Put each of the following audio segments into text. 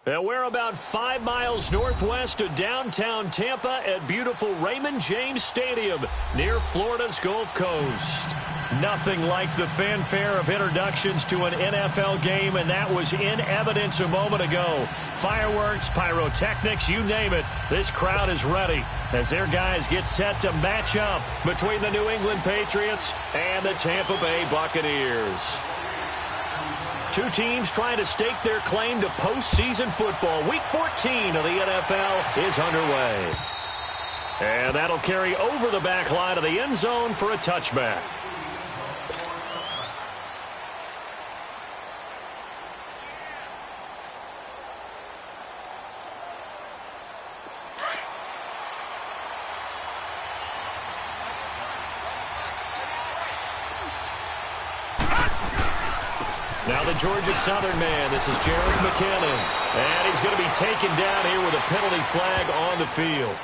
And we're about 5 miles northwest of downtown Tampa at beautiful Raymond James Stadium near Florida's Gulf Coast. Nothing like the fanfare of introductions to an NFL game, and that was in evidence a moment ago. Fireworks, pyrotechnics, you name it. This crowd is ready as their guys get set to match up between the New England Patriots and the Tampa Bay Buccaneers. Two teams trying to stake their claim to postseason football. Week 14 of the NFL is underway. And that'll carry over the back line of the end zone for a touchback. Now the Georgia Southern man, this is Jarrett McKinnon. And he's going to be taken down here with a penalty flag on the field.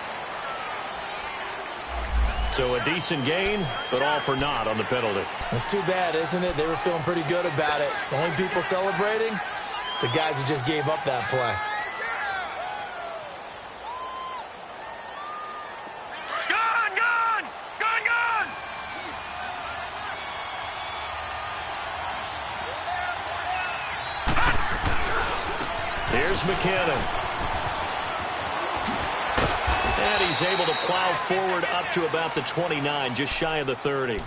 So a decent gain, but all for naught on the penalty. It's too bad, isn't it? They were feeling pretty good about it. The only people celebrating, the guys who just gave up that play. Here's McKinnon. And he's able to plow forward up to about the 29, just shy of the 30.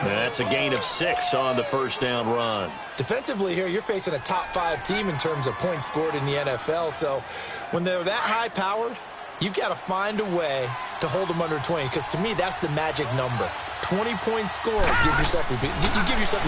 That's a gain of 6 on the first down run. Defensively here, you're facing a top-5 team in terms of points scored in the NFL. So when they're that high-powered, you've got to find a way to hold them under 20, because to me, that's the magic number. 20-point score, you give yourself your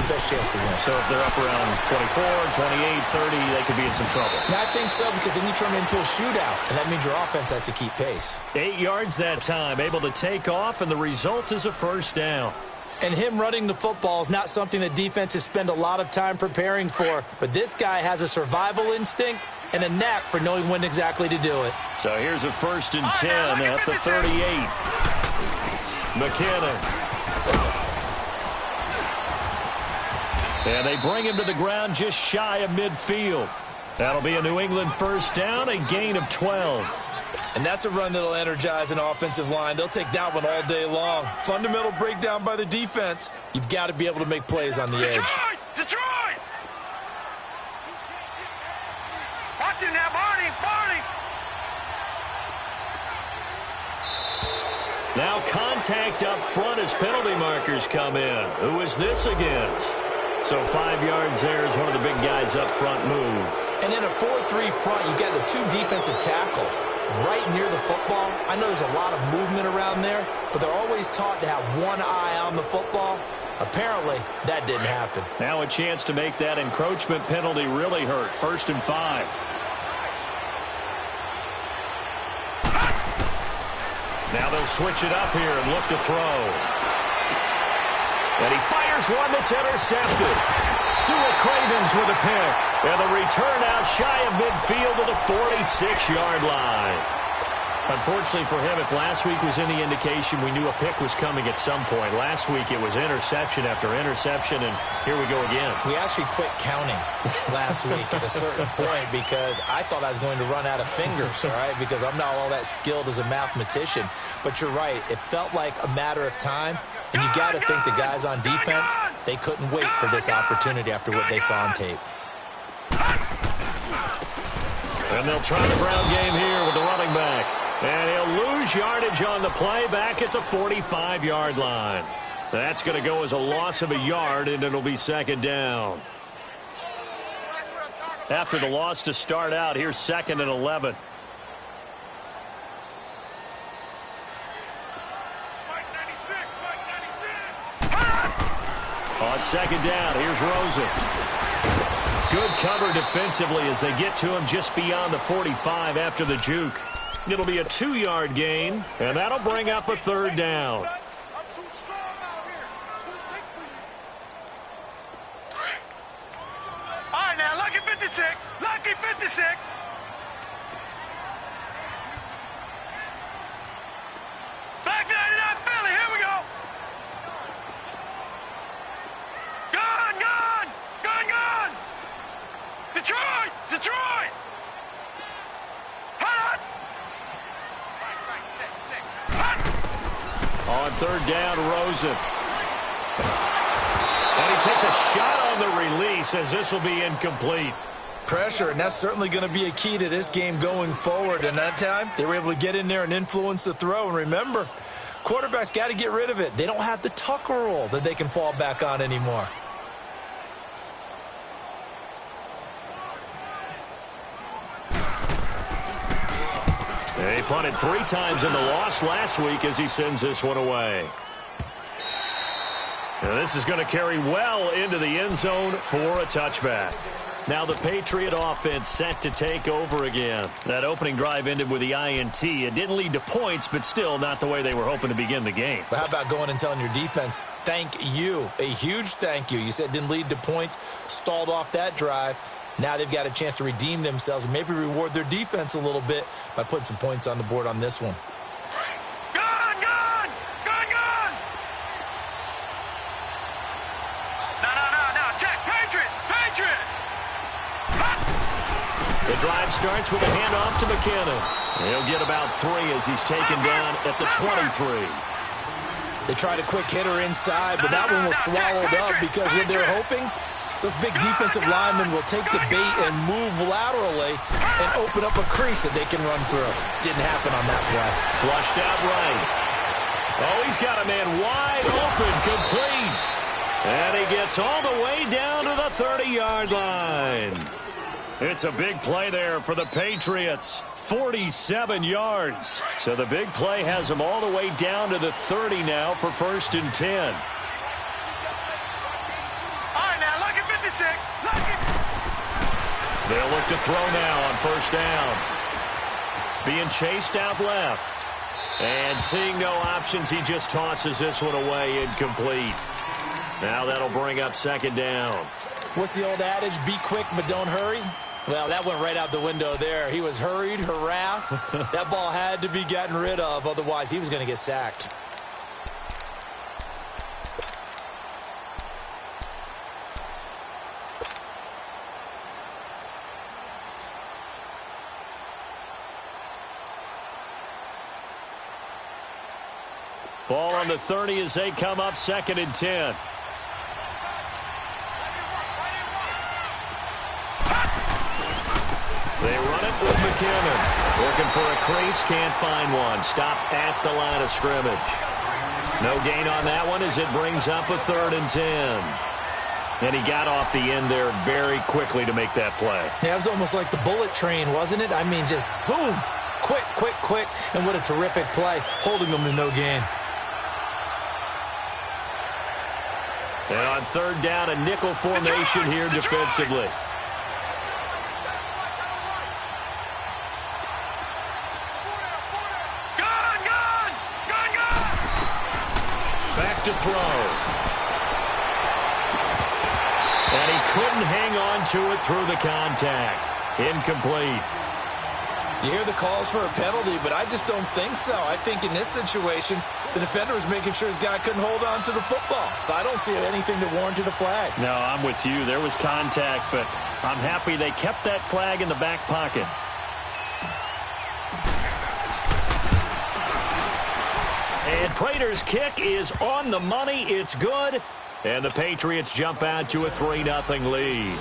best chance to win. So if they're up around 24, 28, 30, they could be in some trouble. Yeah, I think so, because then you turn it into a shootout, and that means your offense has to keep pace. 8 yards that time, able to take off, and the result is a first down. And him running the football is not something that defenses spend a lot of time preparing for, but this guy has a survival instinct and a knack for knowing when exactly to do it. So here's a 1st and 10 at the 38. McKinnon. And they bring him to the ground just shy of midfield. That'll be a New England first down, a gain of 12. And that's a run that'll energize an offensive line. They'll take that one all day long. Fundamental breakdown by the defense. You've got to be able to make plays on the edge. Detroit! Watch him now, Barney! Now contact up front as penalty markers come in. Who is this against? So 5 yards there as one of the big guys up front moved. And in a 4-3 front, you got the 2 defensive tackles right near the football. I know there's a lot of movement around there, but they're always taught to have one eye on the football. Apparently, that didn't happen. Now a chance to make that encroachment penalty really hurt. 1st and 5. Now they'll switch it up here and look to throw. And he fires one that's intercepted. Sua Cravens with a pick. And the return out shy of midfield to the 46-yard line. Unfortunately for him, if last week was any indication, we knew a pick was coming at some point. Last week it was interception after interception, and here we go again. We actually quit counting last week at a certain point because I thought I was going to run out of fingers, all right, because I'm not all that skilled as a mathematician. But you're right. It felt like a matter of time. And you got to think the guys on defense, they couldn't wait for this opportunity after what they saw on tape. And they'll try the ground game here with the running back. And he'll lose yardage on the play back at the 45-yard line. That's going to go as a loss of a yard, and it'll be 2nd down. After the loss to start out, here's 2nd and 11. On 2nd down, here's Rosen. Good cover defensively as they get to him just beyond the 45 after the juke. It'll be a 2-yard gain, and that'll bring up a 3rd down. All right, now, lucky 56. Lucky 56. Back 99 Philly. Here we go. Gun. Detroit. third down, Rosen. And he takes a shot on the release as this will be incomplete. Pressure, and that's certainly going to be a key to this game going forward. And that time, they were able to get in there and influence the throw. And remember, quarterbacks got to get rid of it. They don't have the Tucker rule that they can fall back on anymore. They punted 3 times in the loss last week as he sends this one away. Now this is going to carry well into the end zone for a touchback. Now the Patriot offense set to take over again. That opening drive ended with the INT. It didn't lead to points, but still not the way they were hoping to begin the game. But how about going and telling your defense, thank you, a huge thank you. You said it didn't lead to points, stalled off that drive. Now they've got a chance to redeem themselves and maybe reward their defense a little bit by putting some points on the board on this one. The drive starts with a handoff to McKinnon. He'll get about 3 as he's taken down at the 23. They tried a quick hitter inside, but that one was swallowed up because what they're hoping, those big defensive linemen will take the bait and move laterally and open up a crease that they can run through. Didn't happen on that play. Flushed out right. Oh, he's got a man wide open, complete. And he gets all the way down to the 30-yard line. It's a big play there for the Patriots. 47 yards. So the big play has them all the way down to the 30 now for 1st and 10. All right, now, look at 56. Look at... They'll look to throw now on 1st down. Being chased out left. And seeing no options, he just tosses this one away incomplete. Now that'll bring up 2nd down. What's the old adage? Be quick, but don't hurry. Well, that went right out the window there. He was hurried, harassed. That ball had to be gotten rid of. Otherwise, he was going to get sacked. Ball on the 30 as they come up 2nd and 10. They run it with McKinnon. Looking for a crease, can't find one. Stopped at the line of scrimmage. No gain on that one as it brings up a 3rd and 10. And he got off the end there very quickly to make that play. Yeah, it was almost like the bullet train, wasn't it? I mean, just zoom. Quick, quick, quick. And what a terrific play, holding them to no gain. And on 3rd down, a nickel formation here defensively. To throw. And he couldn't hang on to it through the contact. Incomplete. You hear the calls for a penalty, but I just don't think so. I think in this situation, the defender was making sure his guy couldn't hold on to the football. So I don't see anything that warranted a flag. No, I'm with you. There was contact, but I'm happy they kept that flag in the back pocket. And Prater's kick is on the money. It's good. And the Patriots jump out to a 3-0 lead.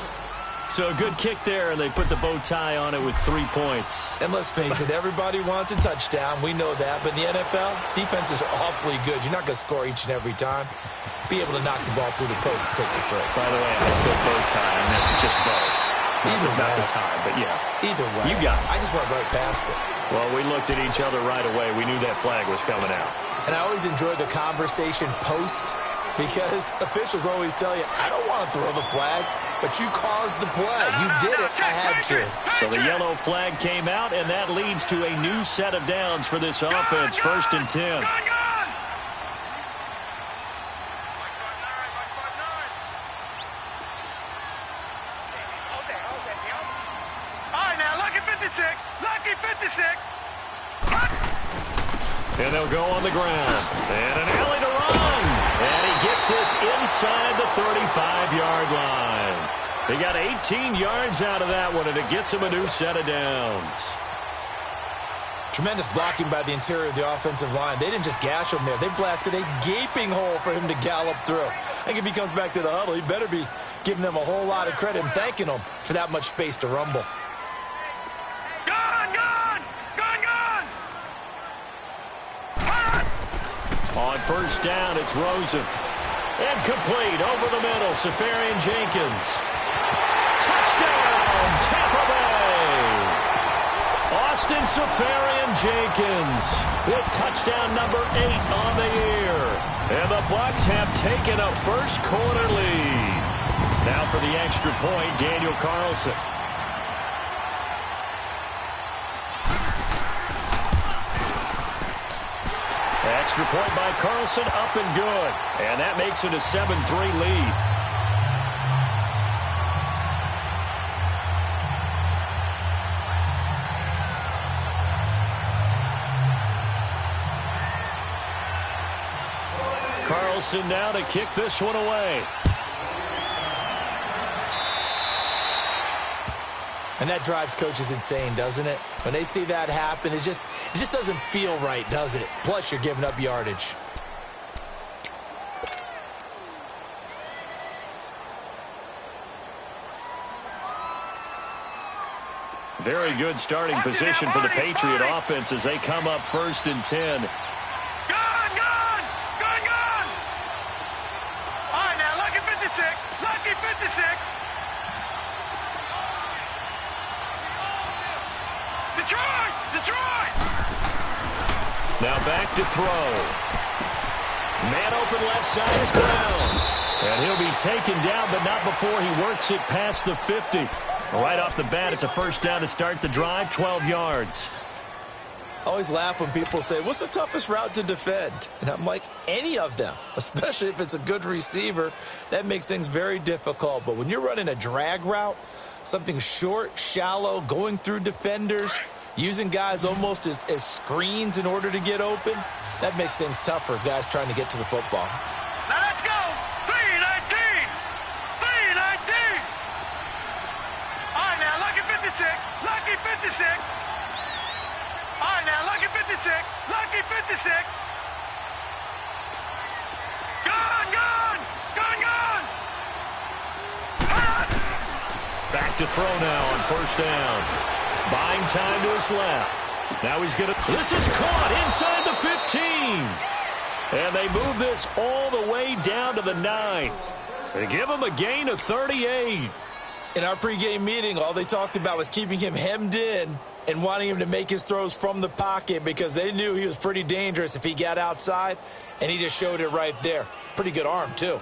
So a good kick there, and they put the bow tie on it with 3 points. And let's face it, everybody wants a touchdown. We know that. But in the NFL, defenses are awfully good. You're not going to score each and every time. Be able to knock the ball through the post and take the throw. By the way, I said bow tie. I meant just bow. Either about way. the time, but yeah. Either way. You got it. I just went right past it. Well, we looked at each other right away. We knew that flag was coming out. And I always enjoy the conversation post because officials always tell you, I don't want to throw the flag, but you caused the play. You did it. I had to. So the yellow flag came out, and that leads to a new set of downs for this offense. 1st and 10. Lucky 56. And they'll go on the ground. And an alley to run. And he gets this inside the 35-yard line. They got 18 yards out of that one, and it gets him a new set of downs. Tremendous blocking by the interior of the offensive line. They didn't just gash him there. They blasted a gaping hole for him to gallop through. I think if he comes back to the huddle, he better be giving them a whole lot of credit and thanking them for that much space to rumble. On first down, it's Rosen. And complete over the middle, Safarian Jenkins. Touchdown, Tampa Bay! Austin Safarian Jenkins with touchdown number 8 on the year. And the Bucs have taken a first quarter lead. Now for the extra point, Daniel Carlson. Extra point by Carlson, up and good. And that makes it a 7-3 lead. Carlson now to kick this one away. And that drives coaches insane, doesn't it? When they see that happen, it just doesn't feel right, does it? Plus, you're giving up yardage. Very good starting position for the Patriot offense as they come up 1st and 10. All right, now, lucky 56. Lucky 56. Detroit! Now back to throw. Man open left side is Brown. And he'll be taken down, but not before he works it past the 50. Right off the bat, it's a first down to start the drive, 12 yards. I always laugh when people say, what's the toughest route to defend? And I'm like, any of them, especially if it's a good receiver. That makes things very difficult. But when you're running a drag route, something short, shallow, going through defenders, using guys almost as screens in order to get open, that makes things tough for guys trying to get to the football. Now let's go. 3-19. 3-19. All right, now, lucky 56. Lucky 56. All right, now, lucky 56. Lucky 56. Gone. Back to throw now on first down. Buying time to his left. Now he's going to... This is caught inside the 15. And they move this all the way down to the 9. They give him a gain of 38. In our pregame meeting, all they talked about was keeping him hemmed in and wanting him to make his throws from the pocket because they knew he was pretty dangerous if he got outside, and he just showed it right there. Pretty good arm, too.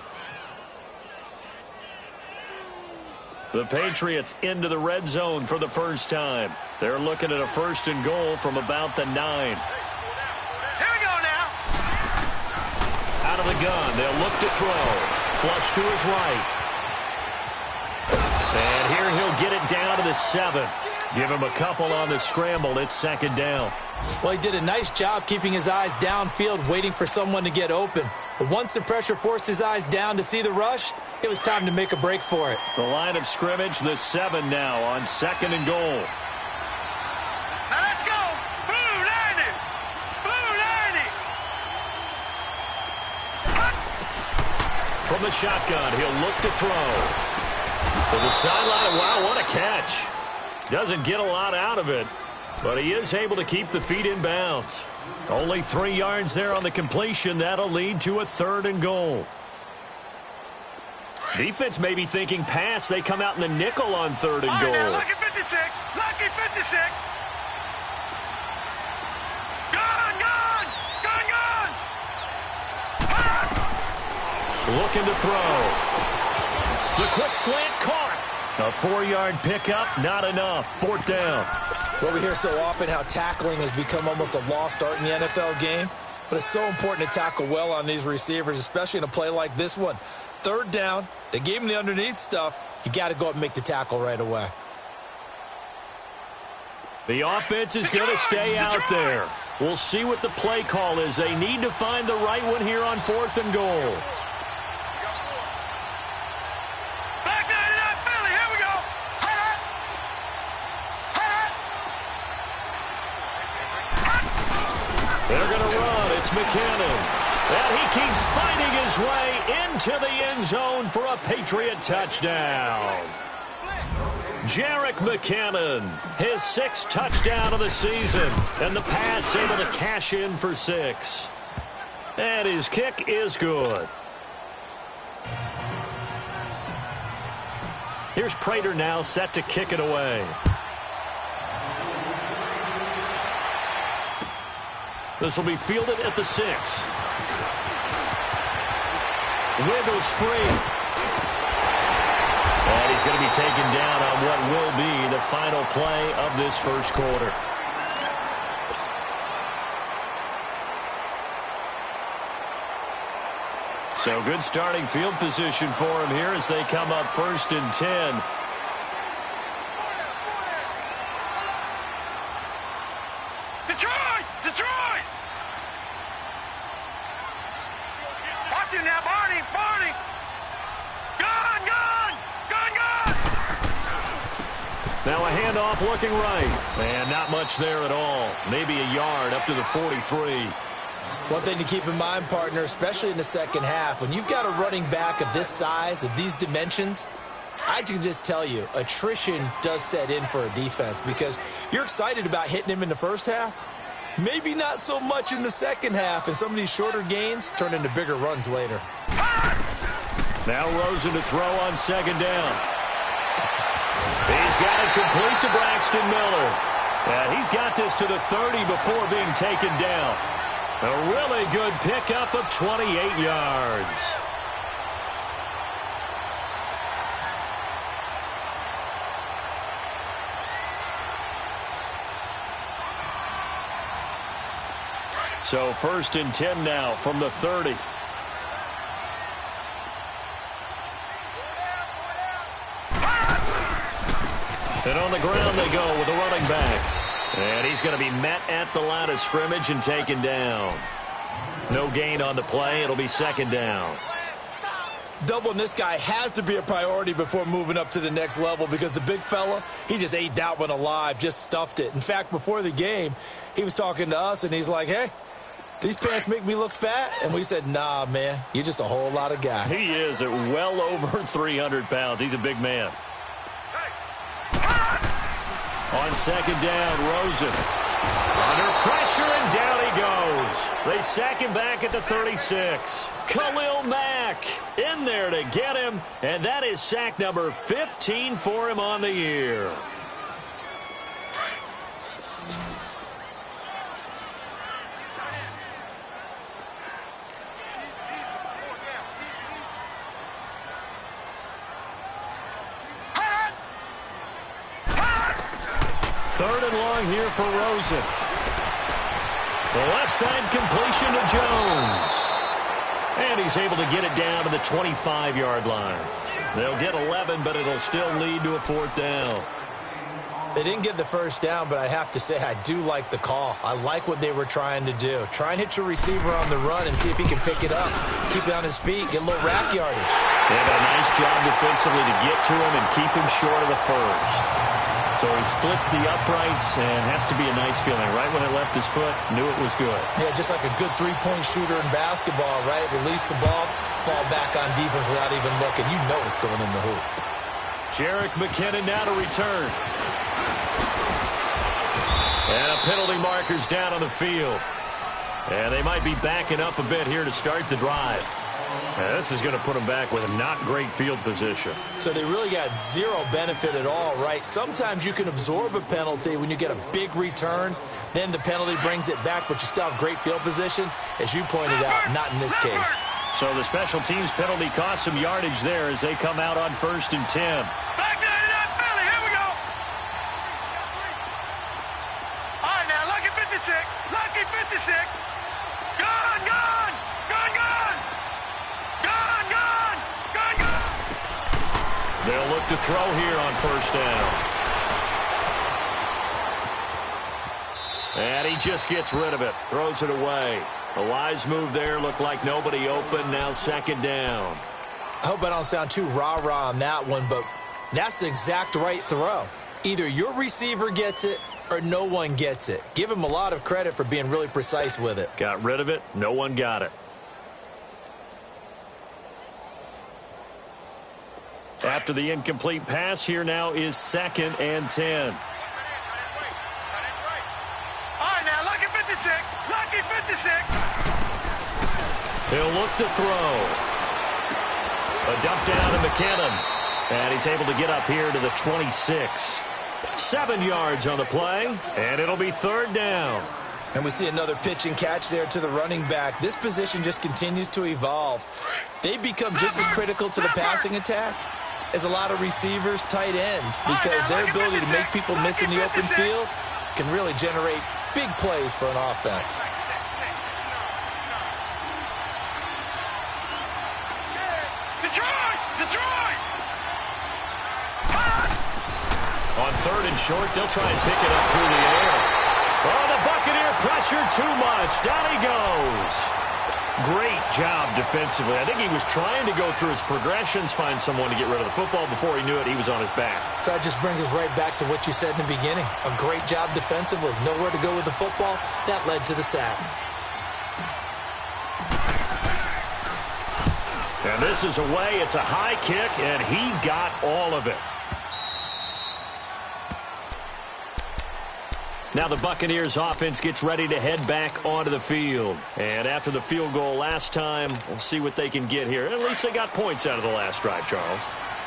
The Patriots into the red zone for the first time. They're looking at a 1st and goal from about the 9. Here we go now. Out of the gun, they'll look to throw. Flush to his right. And here he'll get it down to the 7. Give him a couple on the scramble. It's 2nd down. Well, he did a nice job keeping his eyes downfield, waiting for someone to get open. But once the pressure forced his eyes down to see the rush, it was time to make a break for it. The line of scrimmage, the 7 now on 2nd and goal. Now let's go. Blue 90. Blue 90. From the shotgun, he'll look to throw. To the sideline. Wow, what a catch. Doesn't get a lot out of it, but he is able to keep the feet in bounds. Only 3 yards there on the completion. That'll lead to a 3rd and goal. Defense may be thinking pass. They come out in the nickel on 3rd and goal. Now, lucky 56. Lucky 56. Gone. Looking to throw. The quick slant caught. A 4-yard pickup, not enough. 4th down. Well, we hear so often how tackling has become almost a lost art in the NFL game. But it's so important to tackle well on these receivers, especially in a play like this one. 3rd down, they gave him the underneath stuff. You got to go up and make the tackle right away. The offense is going to stay out there. We'll see what the play call is. They need to find the right one here on 4th and goal. into the end zone for a Patriot touchdown. Jerick McKinnon, his 6th touchdown of the season, and the Pats able to cash in for 6. And his kick is good. Here's Prater now set to kick it away. This will be fielded at the 6. Wiggles free. And he's going to be taken down on what will be the final play of this first quarter. So good starting field position for him here as they come up 1st and 10. Detroit! Detroit! Watch him now, Barney! Barney! Gun! Gun! Gun! Gun! Now a handoff looking right. And not much there at all. Maybe a yard up to the 43. One thing to keep in mind, partner, especially in the second half, when you've got a running back of this size, of these dimensions, I can just tell you, attrition does set in for a defense because you're excited about hitting him in the first half. Maybe not so much in the second half, and some of these shorter gains turn into bigger runs later. Now Rosen to throw on 2nd down. He's got it complete to Braxton Miller. And he's got this to the 30 before being taken down. A really good pickup of 28 yards. So 1st and 10 now from the 30. And on the ground they go with the running back. And he's going to be met at the line of scrimmage and taken down. No gain on the play. It'll be 2nd down. Doubling this guy has to be a priority before moving up to the next level because the big fella, he just ate that one alive, just stuffed it. In fact, before the game, he was talking to us, and he's like, hey, these pants make me look fat? And we said, nah, man, you're just a whole lot of guy. He is at well over 300 pounds. He's a big man. On 2nd down, Rosen. Under pressure, and down he goes. They sack him back at the 36. Khalil Mack in there to get him, and that is sack number 15 for him on the year. Third and long here for Rosen. The left side completion to Jones. And he's able to get it down to the 25-yard line. They'll get 11, but it'll still lead to a 4th down. They didn't get the first down, but I have to say I do like the call. I like what they were trying to do. Try and hit your receiver on the run and see if he can pick it up. Keep it on his feet, get a little rack yardage. They have a nice job defensively to get to him and keep him short of the first. So he splits the uprights and has to be a nice feeling. Right when it left his foot, knew it was good. Yeah, just like a good three-point shooter in basketball, right? Release the ball, fall back on defense without even looking. You know it's going in the hoop. Jerick McKinnon now to return. And a penalty marker's down on the field. And they might be backing up a bit here to start the drive. And this is going to put them back with a not great field position. So they really got zero benefit at all, right? Sometimes you can absorb a penalty when you get a big return. Then the penalty brings it back, but you still have great field position. As you pointed out, not in this case. So the special teams penalty cost some yardage there as they come out on 1st and 10. Back there to that Philly. Here we go. All right, now, lucky 56. Lucky 56. Gun, gun. Gun, gun. Gun, gun. Gun, gun. They'll look to throw here on 1st down. And he just gets rid of it. Throws it away. A wise move there. Looked like nobody open. Now 2nd down. I hope I don't sound too rah-rah on that one, but that's the exact right throw. Either your receiver gets it or no one gets it. Give him a lot of credit for being really precise with it. Got rid of it. No one got it. After the incomplete pass, here now is 2nd and 10. All right, now, lucky 56. Lucky 56. He'll look to throw. A dump down to McKinnon. And he's able to get up here to the 26. 7 yards on the play, and it'll be 3rd down. And we see another pitch and catch there to the running back. This position just continues to evolve. They become just as critical to the passing attack as a lot of receivers, tight ends, because their ability to make people miss in the open field can really generate big plays for an offense. On 3rd and short, they'll try and pick it up through the air. Oh, the Buccaneer pressure too much. Down he goes. Great job defensively. I think he was trying to go through his progressions, find someone to get rid of the football. Before he knew it, he was on his back. So that just brings us right back to what you said in the beginning. A great job defensively. Nowhere to go with the football. That led to the sack. And this is away. It's a high kick, and he got all of it. Now the Buccaneers offense gets ready to head back onto the field. And after the field goal last time, we'll see what they can get here. At least they got points out of the last drive, Charles.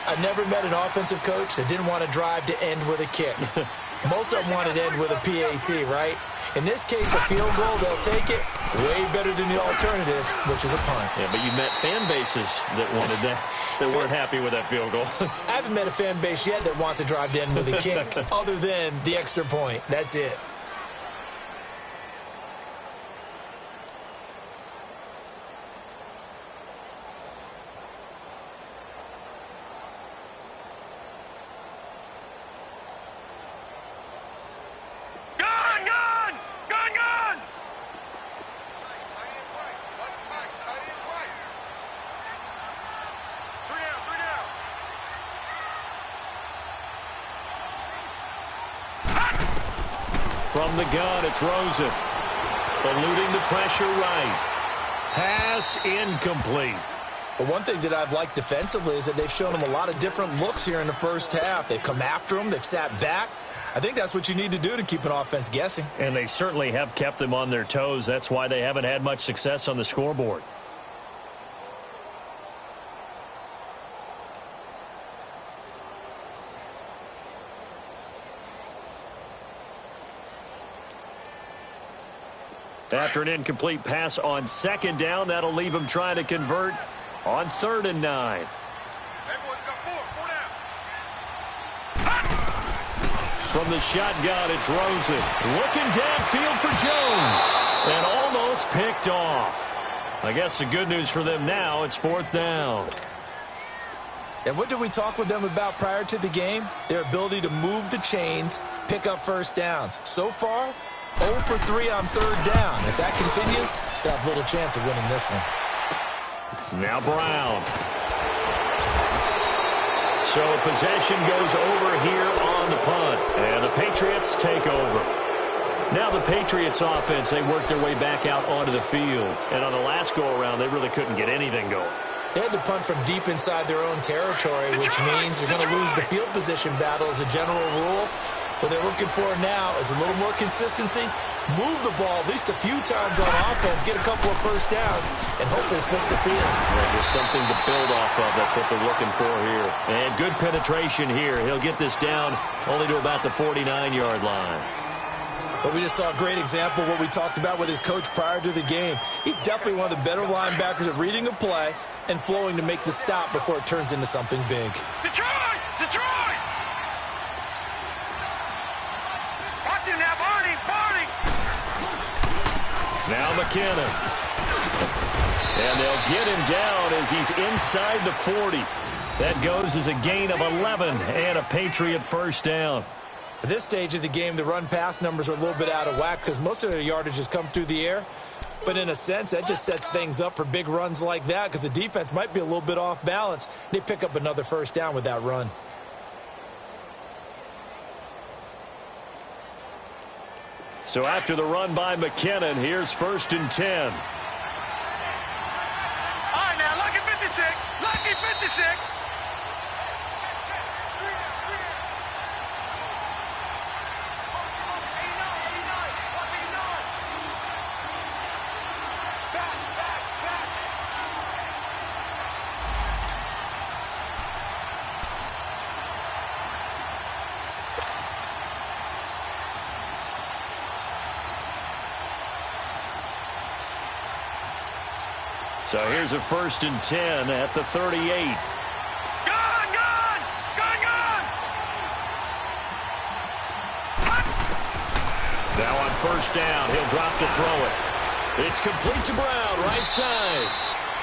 I've never met an offensive coach that didn't want to drive to end with a kick. Most of them wanted to end with a PAT, right? In this case, a field goal, they'll take it. Way better than the alternative, which is a punt. Yeah, but you met fan bases that wanted that, that weren't happy with that field goal. I haven't met a fan base yet that wants to drive to end with a kick, other than the extra point. That's it. From the gun, it's Rosen. Eluding the pressure right. Pass incomplete. But one thing that I've liked defensively is that they've shown them a lot of different looks here in the first half. They've come after them. They've sat back. I think that's what you need to do to keep an offense guessing. And they certainly have kept them on their toes. That's why they haven't had much success on the scoreboard. After an incomplete pass on 2nd down, that'll leave him trying to convert on 3rd and 9. From the shotgun, it's Rosen. Looking downfield for Jones. And almost picked off. I guess the good news for them now, it's 4th down. And what did we talk with them about prior to the game? Their ability to move the chains, pick up first downs. So far, 0 for 3 on 3rd down. If that continues, they'll have little chance of winning this one. Now Brown. So possession goes over here on the punt. And the Patriots take over. Now the Patriots offense, they work their way back out onto the field. And on the last go-around, they really couldn't get anything going. They had to punt from deep inside their own territory, which means they're going to lose the field position battle as a general rule. What they're looking for now is a little more consistency, move the ball at least a few times on offense, get a couple of first downs, and hopefully flip the field. Yeah, just something to build off of. That's what they're looking for here. And good penetration here. He'll get this down only to about the 49-yard line. But we just saw a great example of what we talked about with his coach prior to the game. He's definitely one of the better linebackers at reading a play and flowing to make the stop before it turns into something big. Detroit! Detroit! Watch him now, Barney! Barney! Now McKinnon. And they'll get him down as he's inside the 40. That goes as a gain of 11 and a Patriot first down. At this stage of the game, the run-pass numbers are a little bit out of whack because most of their yardage has come through the air. But in a sense, that just sets things up for big runs like that because the defense might be a little bit off balance. They pick up another first down with that run. So after the run by McKinnon, here's 1st and 10. All right, now, lucky 56. Lucky 56. So here's a 1st and 10 at the 38. Gone! Now on 1st down, he'll drop to throw it. It's complete to Brown, right side.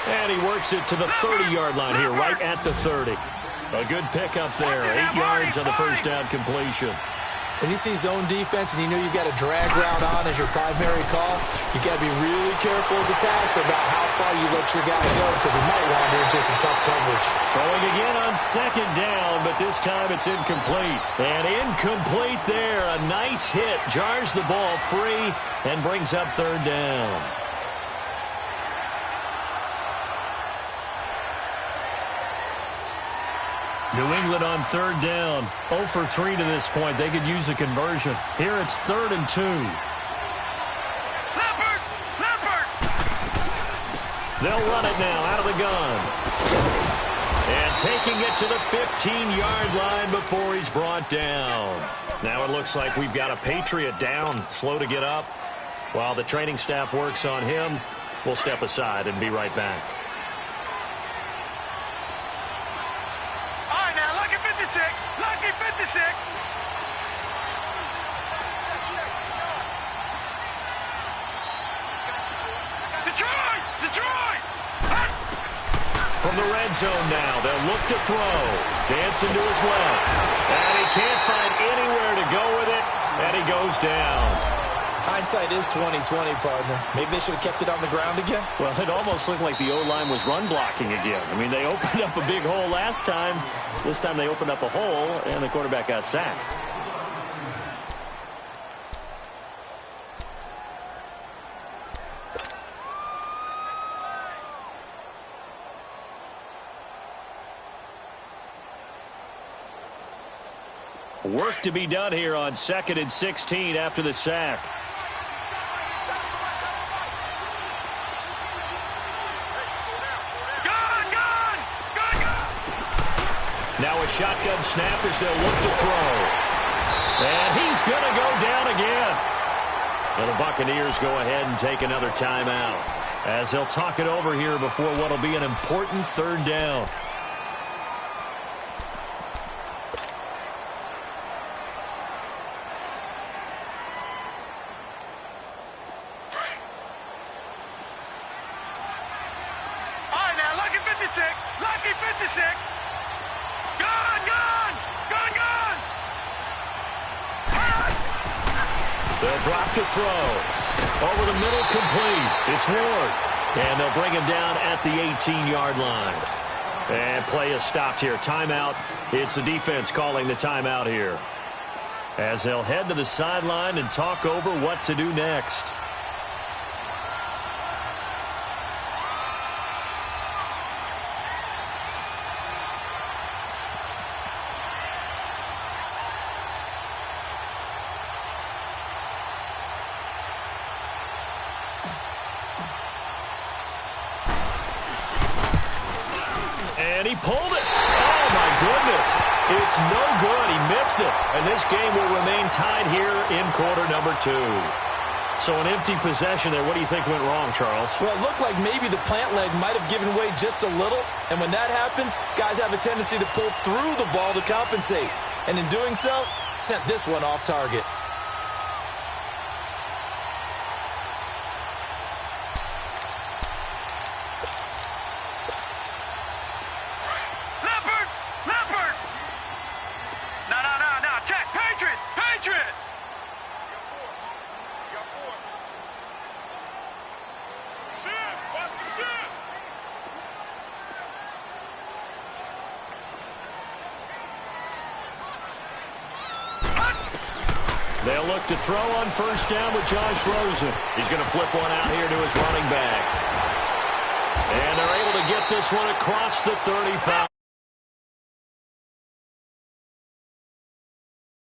And he works it to the 30-yard line here, right at the 30. A good pickup there, 8 yards on the 1st down completion. When you see zone defense and you know you've got a drag route on as your primary call, you got to be really careful as a passer about how far you let your guy go because he might wander into some tough coverage. Throwing again on 2nd down, but this time it's incomplete. And incomplete there. A nice hit. Jars the ball free and brings up 3rd down. New England on 3rd down. 0 for 3 to this point. They could use a conversion. Here it's 3rd and 2. Leopard! They'll run it now out of the gun. And taking it to the 15-yard line before he's brought down. Now it looks like we've got a Patriot down, slow to get up. While the training staff works on him, we'll step aside and be right back. Lucky 56. Detroit! From the red zone now, they'll look to throw. Dancing to his left. And he can't find anywhere to go with it, and he goes down. Hindsight is 20/20, partner. Maybe they should have kept it on the ground again. Well, it almost looked like the O-line was run blocking again. I mean, they opened up a big hole last time. This time they opened up a hole, and the quarterback got sacked. Work to be done here on 2nd and 16 after the sack. Now a shotgun snap as they'll look to throw. And he's going to go down again. And the Buccaneers go ahead and take another timeout as they'll talk it over here before what will be an important 3rd down. All right, now, Lucky 56. Gone! They'll drop to throw. Over the middle, complete. It's Ward. And they'll bring him down at the 18-yard line. And play is stopped here. Timeout. It's the defense calling the timeout here. As they'll head to the sideline and talk over what to do next. And he pulled it. Oh, my goodness. It's no good. He missed it. And this game will remain tied here in quarter number 2. So an empty possession there. What do you think went wrong, Charles? Well, it looked like maybe the plant leg might have given way just a little. And when that happens, guys have a tendency to pull through the ball to compensate. And in doing so, sent this one off target. Leopard! No, check. Patriot! Watch the ship! They'll look to throw on 1st down with Josh Rosen. He's going to flip one out here to his running back. And they're able to get this one across the 35.